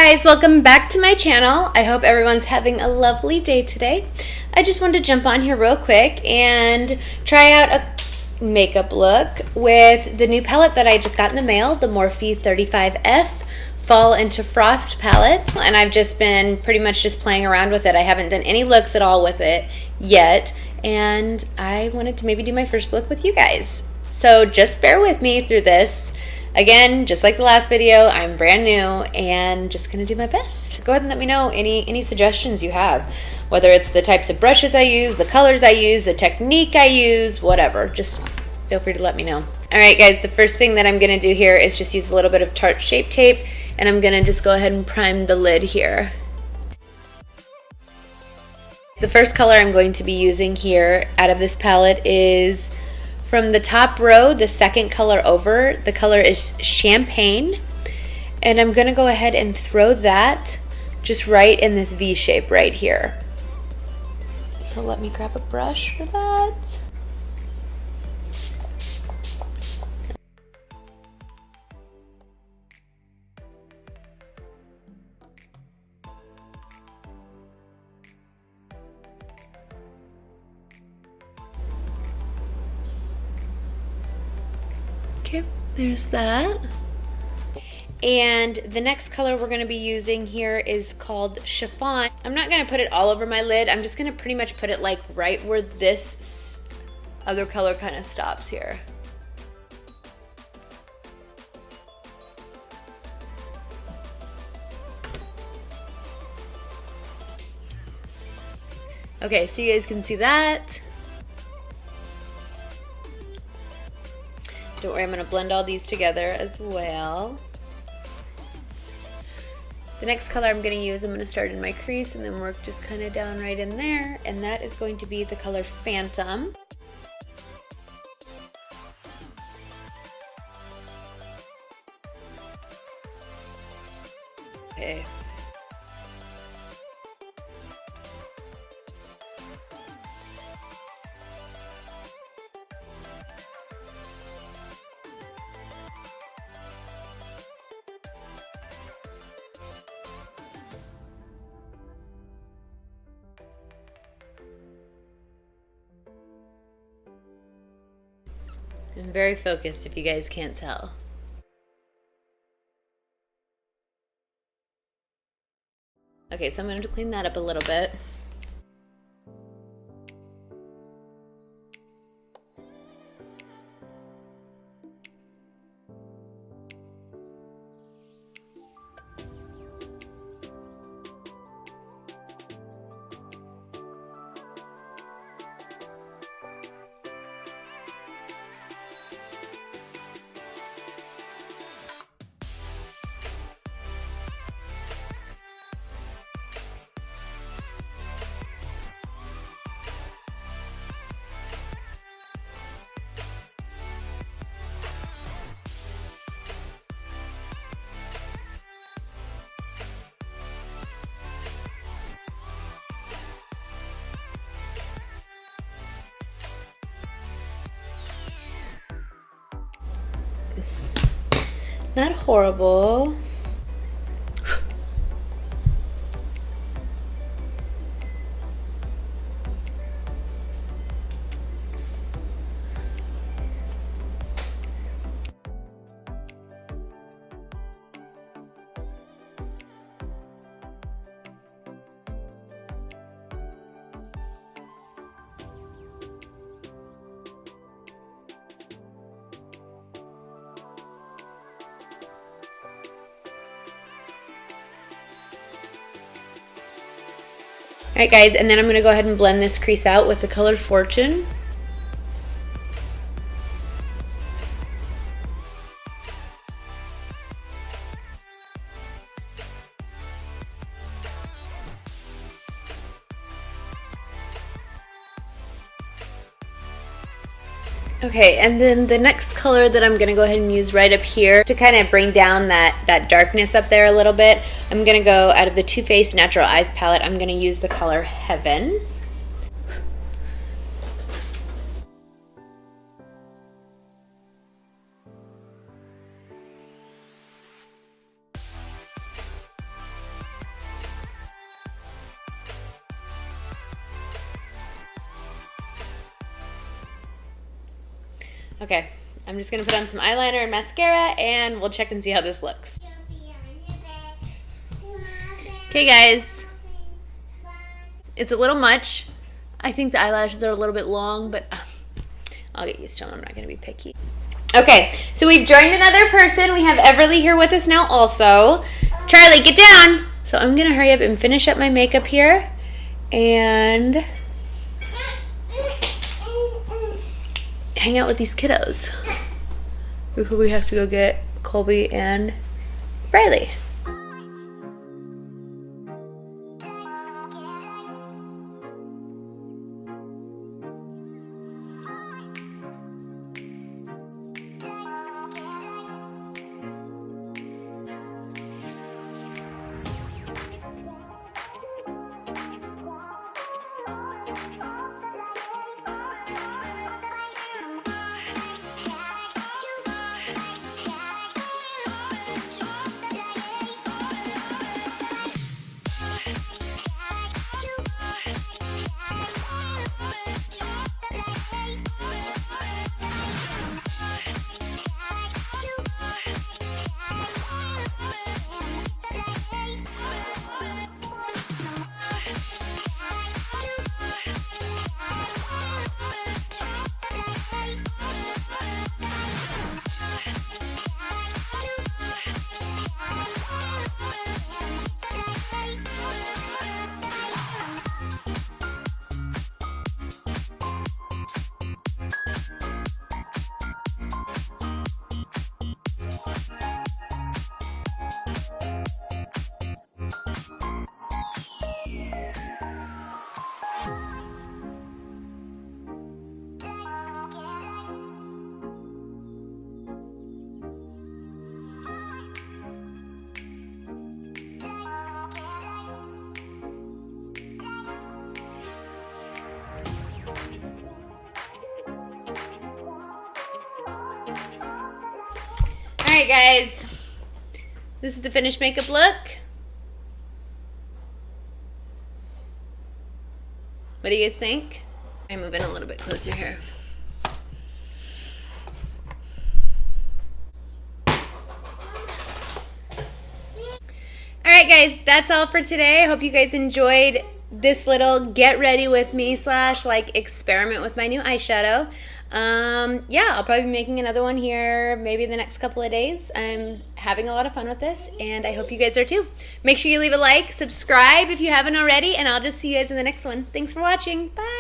guys, welcome back to my channel. I hope everyone's having a lovely day today. I just wanted to jump on here real quick and try out a makeup look with the new palette that I just got in the mail, the Morphe 35F Fall into Frost palette. And I've just been pretty much just playing around with it. I haven't done any looks at all with it yet, and I wanted to maybe do my first look with you guys. So just bear with me through this. Again, just like the last video, I'm brand new and just gonna do my best. Go ahead and let me know any suggestions you have, whether it's the types of brushes I use, the colors I use, the technique I use, whatever. Just feel free to let me know. All right, guys, the first thing that I'm gonna do here is just use a little bit of Tarte Shape Tape, and I'm gonna just go ahead and prime the lid here. The first color I'm going to be using here out of this palette is from the top row, the second color over. The color is Champagne, and I'm gonna go ahead and throw that just right in this V shape right here. So let me grab a brush for that. Okay, there's that. And the next color we're going to be using here is called Chiffon. I'm not going to put it all over my lid. I'm just going to pretty much put it like right where this other color kind of stops here. Okay, so you guys can see that. Don't worry, I'm going to blend all these together as well. The next color I'm going to use, I'm going to start in my crease and then work just kind of down right in there, and that is going to be the color Phantom. Okay. I'm very focused if you guys can't tell. Okay, so I'm going to clean that up a little bit. Not horrible. Alright guys, and then I'm going to go ahead and blend this crease out with the color Fortune. Okay, and then the next color that I'm going to go ahead and use right up here to kind of bring down that darkness up there a little bit, I'm going to go out of the Too Faced Natural Eyes palette, I'm going to use the color Heaven. Okay, I'm just gonna put on some eyeliner and mascara and we'll check and see how this looks. Okay guys, it's a little much. I think the eyelashes are a little bit long, but I'll get used to them. I'm not gonna be picky. Okay, so we've joined another person. We have Everly here with us now also. Charlie, get down. So I'm gonna hurry up and finish up my makeup here and hang out with these kiddos before we have to go get Colby and Riley. Alright guys, this is the finished makeup look. What do you guys think? I move in a little bit closer here. Alright guys, that's all for today. I hope you guys enjoyed this little get ready with me / like experiment with my new eyeshadow. Yeah, I'll probably be making another one here maybe the next couple of days. I'm having a lot of fun with this and I hope you guys are too. Make sure you leave a like, subscribe if you haven't already, and I'll just see you guys in the next one. Thanks for watching. Bye!